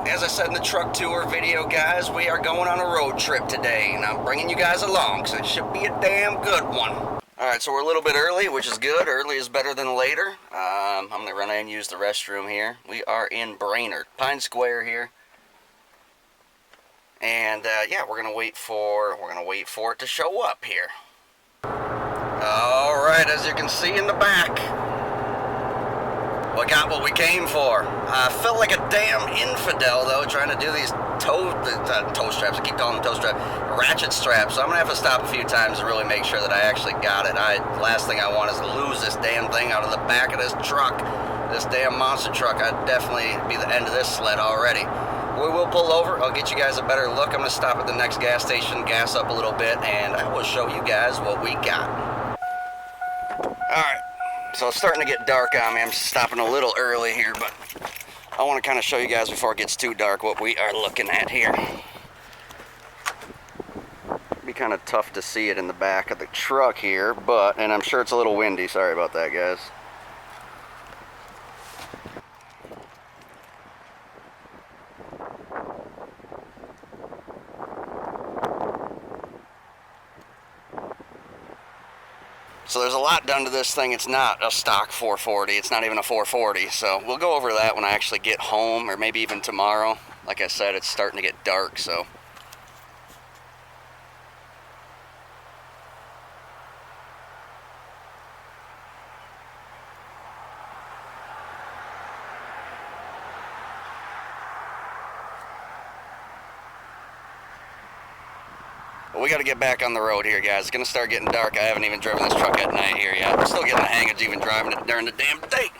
As I said in the truck tour video, guys, we are going on a road trip today, and I'm bringing you guys along, so it should be a damn good one. Alright, so we're a little bit early, which is good. Early is better than later. I'm going to run in and use the restroom here. We are in Brainerd, Pine Square here. And, yeah, we're going to wait for it to show up here. Alright, as you can see in the back, we got what we came for. I felt like a damn infidel, though, trying to do these toe straps. I keep calling them toe straps. Ratchet straps. So I'm going to have to stop a few times to really make sure that I actually got it. Last thing I want is to lose this damn thing out of the back of this truck. This damn monster truck. I'd definitely be the end of this sled already. We will pull over. I'll get you guys a better look. I'm going to stop at the next gas station, gas up a little bit, and I will show you guys what we got. Alright. So it's starting to get dark on me. I'm stopping a little early here, but I want to kind of show you guys before it gets too dark what we are looking at here. It'd be kind of tough to see it in the back of the truck here, and I'm sure it's a little windy. Sorry about that, guys. So there's a lot done to this thing. It's not a stock 440. It's not even a 440. So we'll go over that when I actually get home, or maybe even tomorrow. Like I said, it's starting to get dark, so. But we got to get back on the road here, guys. It's going to start getting dark. I haven't even driven this truck at night here yet. I'm still getting the hang of even driving it during the damn day.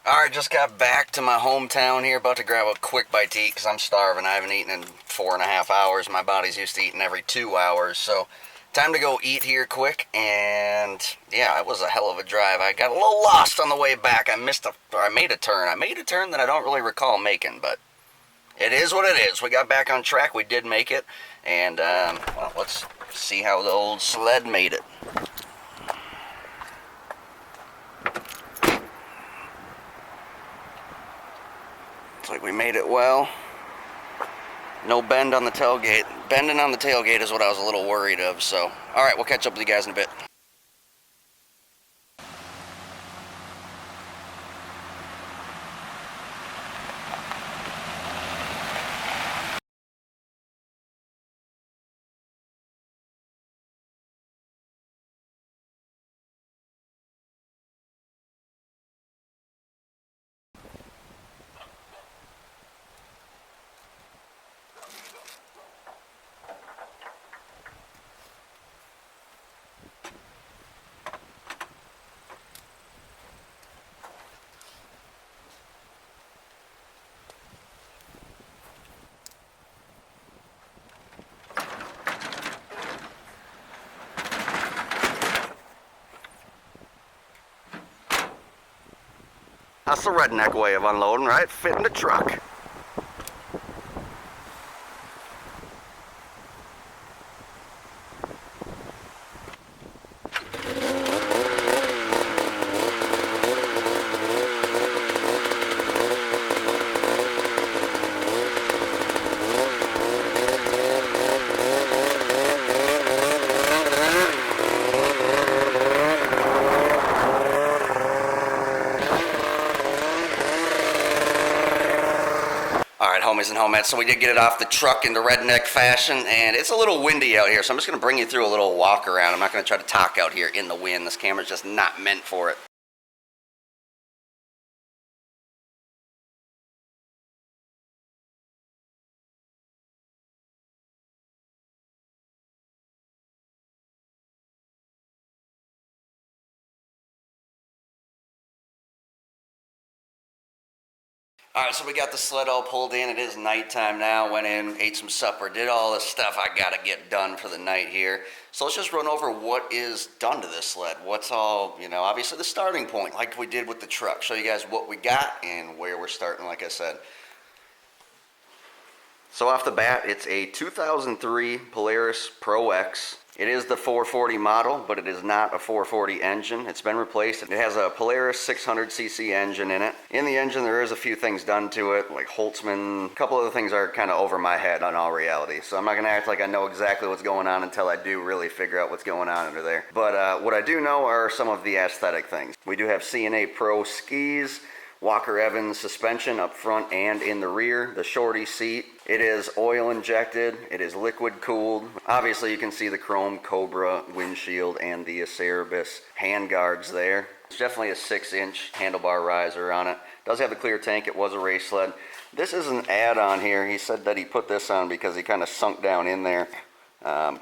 Alright, just got back to my hometown here. About to grab a quick bite to eat because I'm starving. I haven't eaten in 4.5 hours. My body's used to eating every 2 hours. So, time to go eat here quick. And, yeah, it was a hell of a drive. I got a little lost on the way back. I made a turn. I made a turn that I don't really recall making, but it is what it is. We got back on track. We did make it. And, well, let's see how the old sled made it. Looks like we made it well. No bend on the tailgate. Bending on the tailgate is what I was a little worried of, so. Alright, we'll catch up with you guys in a bit. That's the redneck way of unloading, right? Fit in the truck. Alright, homies and homettes, so we did get it off the truck in the redneck fashion, and it's a little windy out here, so I'm just going to bring you through a little walk around. I'm not going to try to talk out here in the wind. This camera's just not meant for it. Alright, so we got the sled all pulled in. It is nighttime now. Went in, ate some supper, did all this stuff I gotta get done for the night here. So let's just run over what is done to this sled. What's all, you know, obviously the starting point, like we did with the truck. Show you guys what we got and where we're starting, like I said. So off the bat, it's a 2003 Polaris Pro-X. It is the 440 model, but it is not a 440 engine. It's been replaced. It has a Polaris 600cc engine in it. In the engine, there is a few things done to it, like Holtzman. A couple of the things are kind of over my head on all reality. So I'm not going to act like I know exactly what's going on until I do really figure out what's going on under there. But what I do know are some of the aesthetic things. We do have C&A Pro skis, Walker Evans suspension up front and in the rear, the shorty seat. It is oil injected, it is liquid cooled. Obviously you can see the chrome Cobra windshield and the Cerebus hand guards there. It's definitely a 6-inch handlebar riser on it. It does have the clear tank, it was a race sled. This is an add-on here. He said that he put this on because he kind of sunk down in there.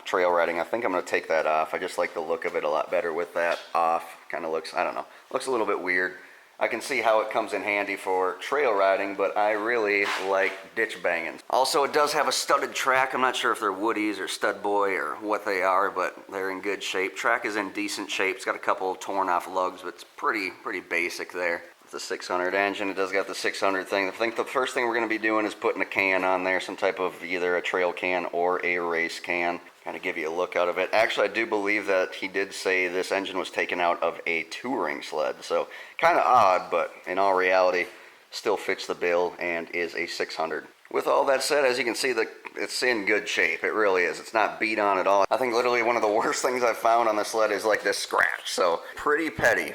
Trail riding, I think I'm going to take that off. I just like the look of it a lot better with that off. Kind of looks, I don't know, looks a little bit weird. I can see how it comes in handy for trail riding, but I really like ditch banging. Also, it does have a studded track. I'm not sure if they're Woodies or Stud Boy or what they are, but they're in good shape. Track is in decent shape. It's got a couple torn off lugs, but it's pretty basic there. The 600 engine, it does got the 600 thing. I think the first thing we're going to be doing is putting a can on there, some type of either a trail can or a race can. Kind of give you a look out of it. Actually, I do believe that he did say this engine was taken out of a touring sled, so kind of odd, but in all reality, still fits the bill and is a 600. With all that said, as you can see, it's in good shape. It really is. It's not beat on at all. I think literally one of the worst things I've found on the sled is like this scratch. So pretty petty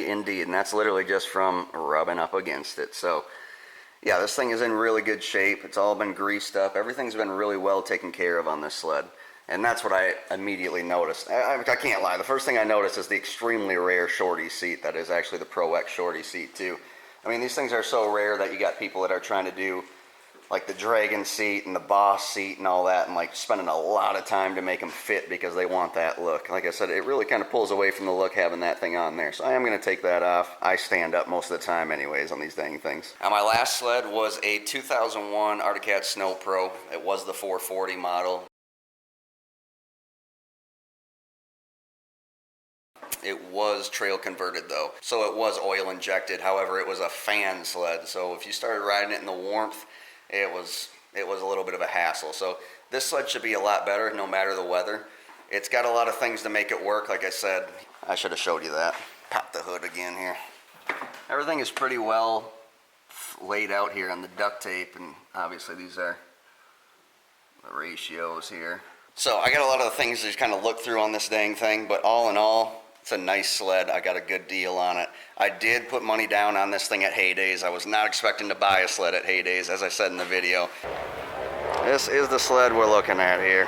indeed, and that's literally just from rubbing up against it. So yeah, this thing is in really good shape. It's all been greased up. Everything's been really well taken care of on this sled. And that's what I immediately noticed. I can't lie. The first thing I noticed is the extremely rare shorty seat that is actually the Pro-X shorty seat too. I mean, these things are so rare that you got people that are trying to do like the Dragon seat and the Boss seat and all that, and like spending a lot of time to make them fit because they want that look. Like I said, it really kind of pulls away from the look having that thing on there. So I am going to take that off. I stand up most of the time anyways on these dang things. Now my last sled was a 2001 Arctic Cat Snow Pro. It was the 440 model. It was trail converted though, so it was oil injected. However, it was a fan sled, so if you started riding it in the warmth, it was a little bit of a hassle. So this sled should be a lot better no matter the weather. It's got a lot of things to make it work. Like I said, I should have showed you that. Pop the hood again here. Everything is pretty well laid out here on the duct tape, and obviously these are the ratios here. So I got a lot of the things to just kind of look through on this dang thing, but all in all, it's a nice sled. I got a good deal on it. I did put money down on this thing at Haydays. I was not expecting to buy a sled at Haydays, as I said in the video. This is the sled we're looking at here.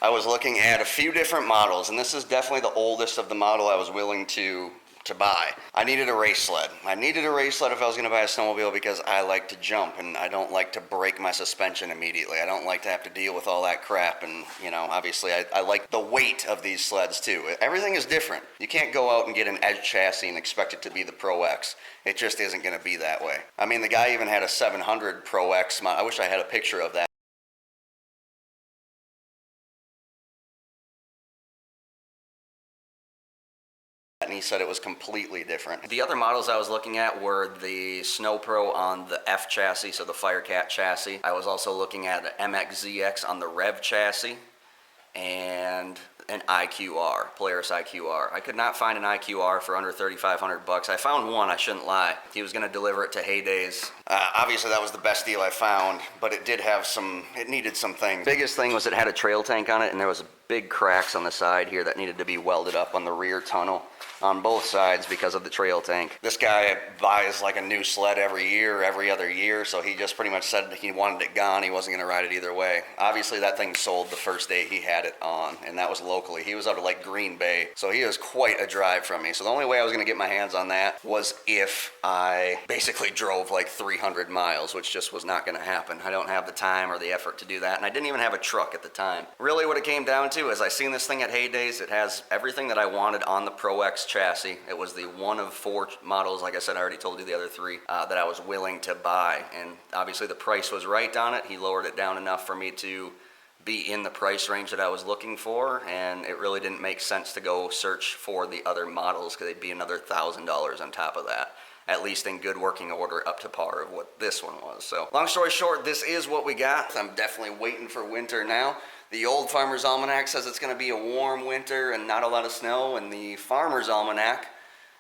I was looking at a few different models, and this is definitely the oldest of the model I was willing to buy. I needed a race sled. I needed a race sled if I was going to buy a snowmobile because I like to jump and I don't like to break my suspension immediately. I don't like to have to deal with all that crap, and you know, obviously I like the weight of these sleds too. Everything is different. You can't go out and get an edge chassis and expect it to be the Pro-X. It just isn't going to be that way. I mean, the guy even had a 700 Pro-X. I wish I had a picture of that. And he said it was completely different. The other models I was looking at were the Snow Pro on the F chassis, so the Firecat chassis. I was also looking at an MXZX on the Rev chassis, and an IQR, Polaris IQR. I could not find an IQR for under 3,500 bucks. I found one, I shouldn't lie. He was gonna deliver it to Haydays. Obviously that was the best deal I found, but it did have it needed some things. Biggest thing was it had a trail tank on it, and there was big cracks on the side here that needed to be welded up on the rear tunnel on both sides because of the trail tank. This guy buys like a new sled every year, every other year, so he just pretty much said he wanted it gone. He wasn't gonna ride it either way. Obviously that thing sold the first day he had it on, and that was locally. He was out of like Green Bay, so he was quite a drive from me. So the only way I was gonna get my hands on that was if I basically drove like 300 miles, which just was not gonna happen. I don't have the time or the effort to do that, and I didn't even have a truck at the time. Really what it came down to is I seen this thing at Haydays. It has everything that I wanted on the Pro-X chassis. It was the one of 4 models, like I said, I already told you the other 3, that I was willing to buy. And obviously the price was right on it. He lowered it down enough for me to be in the price range that I was looking for, and it really didn't make sense to go search for the other models because they'd be another $1,000 on top of that, at least in good working order up to par of what this one was. So long story short, this is what we got. I'm definitely waiting for winter now. The old Farmer's Almanac says it's going to be a warm winter and not a lot of snow, and the Farmer's Almanac,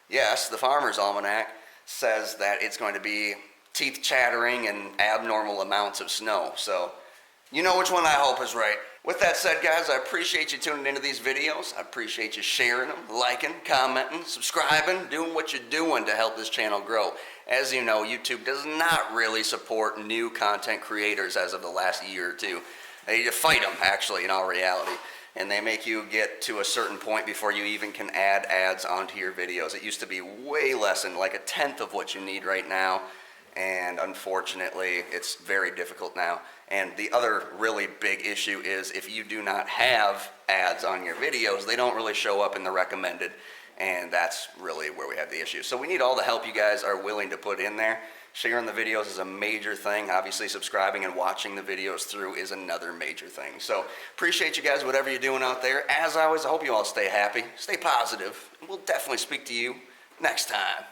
yes, the Farmer's Almanac says that it's going to be teeth chattering and abnormal amounts of snow. So you know which one I hope is right. With that said, guys, I appreciate you tuning into these videos. I appreciate you sharing them, liking, commenting, subscribing, doing what you're doing to help this channel grow. As you know, YouTube does not really support new content creators as of the last year or two. They fight them, actually, in all reality. And they make you get to a certain point before you even can add ads onto your videos. It used to be way less than like a tenth of what you need right now. And unfortunately, it's very difficult now. And the other really big issue is if you do not have ads on your videos, they don't really show up in the recommended. And that's really where we have the issue. So we need all the help you guys are willing to put in there. Sharing the videos is a major thing. Obviously, subscribing and watching the videos through is another major thing. So appreciate you guys, whatever you're doing out there. As always, I hope you all stay happy, stay positive, and we'll definitely speak to you next time.